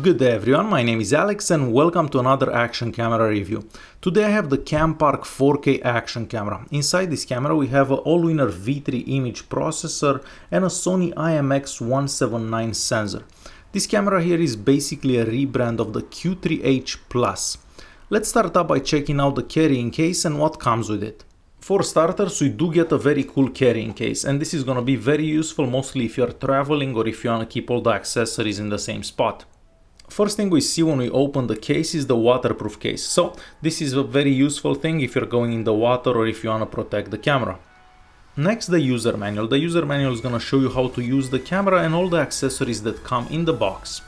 Good day everyone, my name is Alex and welcome to another action camera review. Today I have the Campark 4K action camera. Inside this camera we have an all-winner V3 image processor and a Sony IMX179 sensor. This camera here is basically a rebrand of the Q3H Plus. Let's start up by checking out the carrying case and what comes with it. For starters, we do get a very cool carrying case, and this is gonna be very useful mostly if you're traveling or if you wanna keep all the accessories in the same spot. First thing we see when we open the case is the waterproof case. So this is a very useful thing if you're going in the water or if you want to protect the camera. Next, the user manual. The user manual is going to show you how to use the camera and all the accessories that come in the box.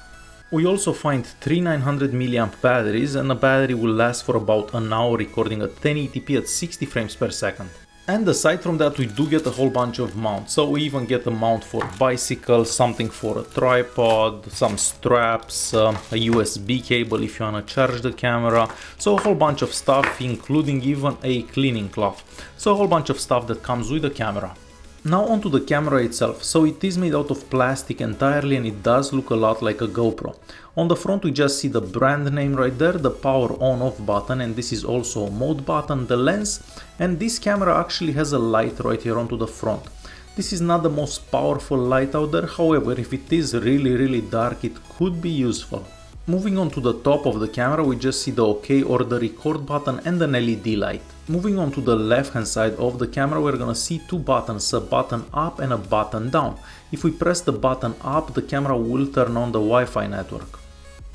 We also find three 900 mAh batteries, and the battery will last for about an hour recording at 1080p at 60 frames per second. And aside from that, we do get a whole bunch of mounts. So we even get a mount for bicycle, something for a tripod, some straps, a USB cable if you want to charge the camera. So a whole bunch of stuff, including even a cleaning cloth. So a whole bunch of stuff that comes with the camera. Now onto the camera itself. So it is made out of plastic entirely and it does look a lot like a GoPro. On the front we just see the brand name right there, the power on off button, and this is also a mode button, the lens, and this camera actually has a light right here onto the front. This is not the most powerful light out there, however if it is really dark it could be useful. Moving on to the top of the camera, we just see the OK or the record button and an LED light. Moving on to the left hand side of the camera, we're gonna see two buttons, a button up and a button down. If we press the button up, the camera will turn on the Wi-Fi network.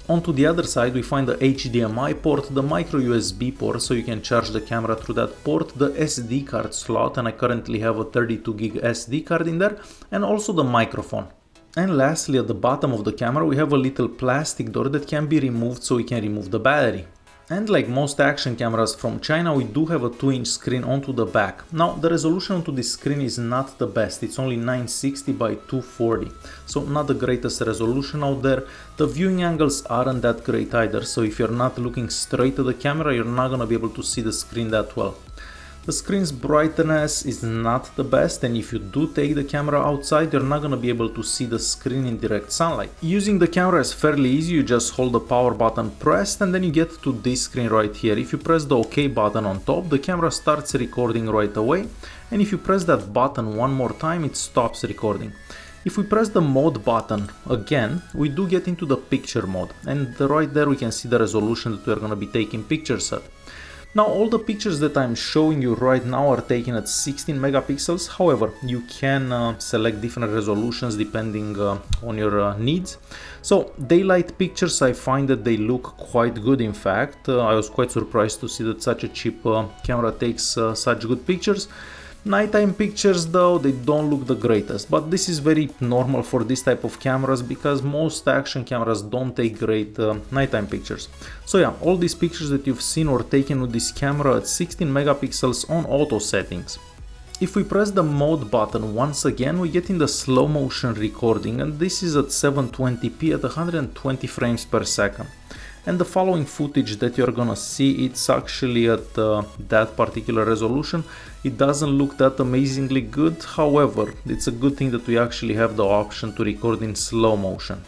Onto the other side we find the HDMI port, the micro USB port, so you can charge the camera through that port, the SD card slot, and I currently have a 32 gig SD card in there, and also the microphone. And lastly, at the bottom of the camera we have a little plastic door that can be removed so we can remove the battery. And like most action cameras from China, we do have a 2-inch screen onto the back. Now the resolution onto this screen is not the best, it's only 960 by 240, so not the greatest resolution out there. The viewing angles aren't that great either, so if you're not looking straight at the camera you're not gonna be able to see the screen that well. The screen's brightness is not the best, and if you do take the camera outside you're not gonna be able to see the screen in direct sunlight. Using the camera is fairly easy, you just hold the power button pressed and then you get to this screen right here. If you press the OK button on top, the camera starts recording right away, and if you press that button one more time it stops recording. If we press the mode button again, we do get into the picture mode, and right there we can see the resolution that we're gonna be taking pictures at. Now all the pictures that I'm showing you right now are taken at 16 megapixels, however you can select different resolutions depending on your needs. So daylight pictures, I find that they look quite good. In fact, I was quite surprised to see that such a cheap camera takes such good pictures. Nighttime pictures though, they don't look the greatest, but this is very normal for this type of cameras because most action cameras don't take great nighttime pictures. So yeah, all these pictures that you've seen were taken with this camera at 16 megapixels on auto settings. If we press the mode button once again, we get in the slow motion recording, and this is at 720p at 120 frames per second. And the following footage that you're gonna see, it's actually at that particular resolution. It doesn't look that amazingly good, however, it's a good thing that we actually have the option to record in slow motion.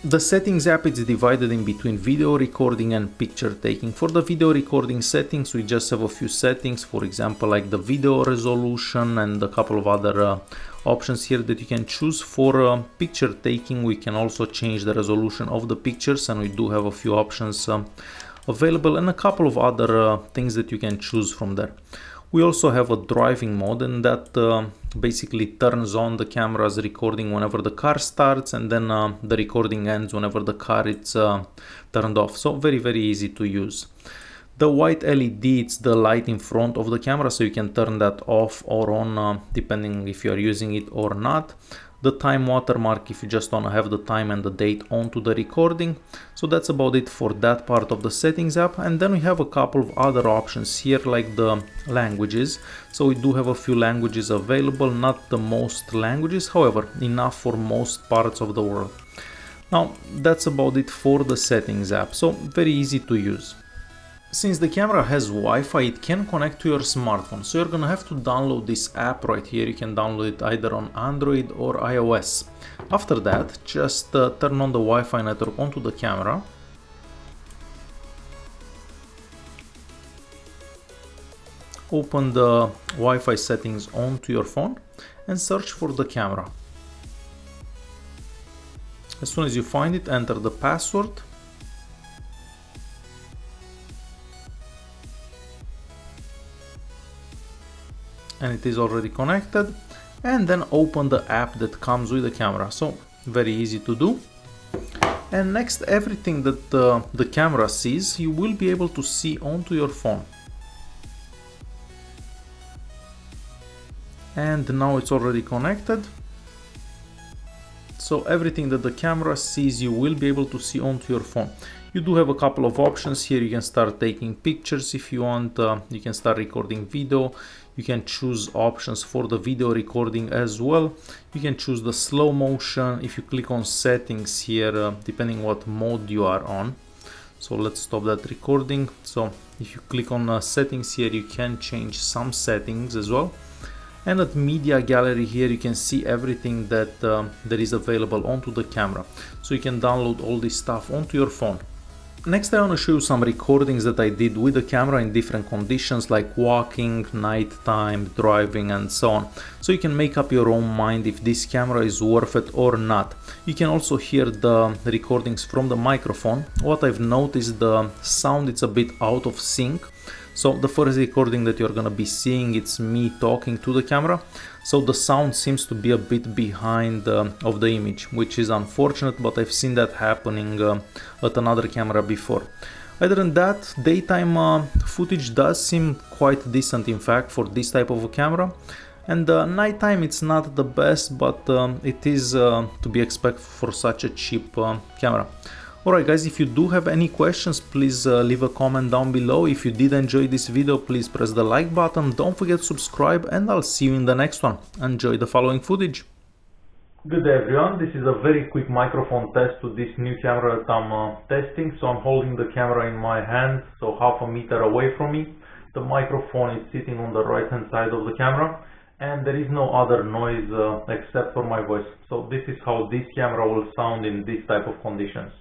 The settings app is divided in between video recording and picture taking. For the video recording settings we just have a few settings, for example like the video resolution and a couple of other options here that you can choose. For picture taking we can also change the resolution of the pictures, and we do have a few options available and a couple of other things that you can choose from there. We also have a driving mode, and that basically turns on the camera's recording whenever the car starts, and then the recording ends whenever the car is turned off. So very easy to use. The white LED, it's the light in front of the camera, so you can turn that off or on depending if you are using it or not. The time watermark if you just want to have the time and the date onto the recording. So that's about it for that part of the settings app. And then we have a couple of other options here, like the languages. So we do have a few languages available, not the most languages, however enough for most parts of the world. Now that's about it for the settings app, so very easy to use. Since the camera has Wi-Fi, it can connect to your smartphone. So you're gonna have to download this app right here. You can download it either on Android or iOS. After that, just turn on the Wi-Fi network onto the camera. Open the Wi-Fi settings onto your phone and search for the camera. As soon as you find it, enter the password. And it is already connected, and then open the app that comes with the camera. So very easy to do. And next, everything that the camera sees, you will be able to see onto your phone. And now it's already connected. So everything that the camera sees, you will be able to see onto your phone. You do have a couple of options here. You can start taking pictures if you want. You can start recording video. You can choose options for the video recording as well. You can choose the slow motion. If you click on settings here, depending what mode you are on. So let's stop that recording. So if you click on settings here, you can change some settings as well. And at media gallery here, you can see everything that is available onto the camera. So you can download all this stuff onto your phone. Next, I want to show you some recordings that I did with the camera in different conditions like walking, nighttime, driving, and so on. So you can make up your own mind if this camera is worth it or not. You can also hear the recordings from the microphone. What I've noticed, the sound is a bit out of sync. So the first recording that you're gonna be seeing, it's me talking to the camera. So the sound seems to be a bit behind of the image, which is unfortunate, but I've seen that happening at another camera before. Other than that, daytime footage does seem quite decent, in fact, for this type of a camera. And nighttime, it's not the best, but it is to be expected for such a cheap camera. Alright guys, if you do have any questions, please leave a comment down below. If you did enjoy this video, please press the like button, don't forget to subscribe, and I'll see you in the next one. Enjoy the following footage. Good day everyone, this is a very quick microphone test to this new camera that I'm testing. So I'm holding the camera in my hand, so half a meter away from me. The microphone is sitting on the right hand side of the camera, and there is no other noise except for my voice. So this is how this camera will sound in this type of conditions.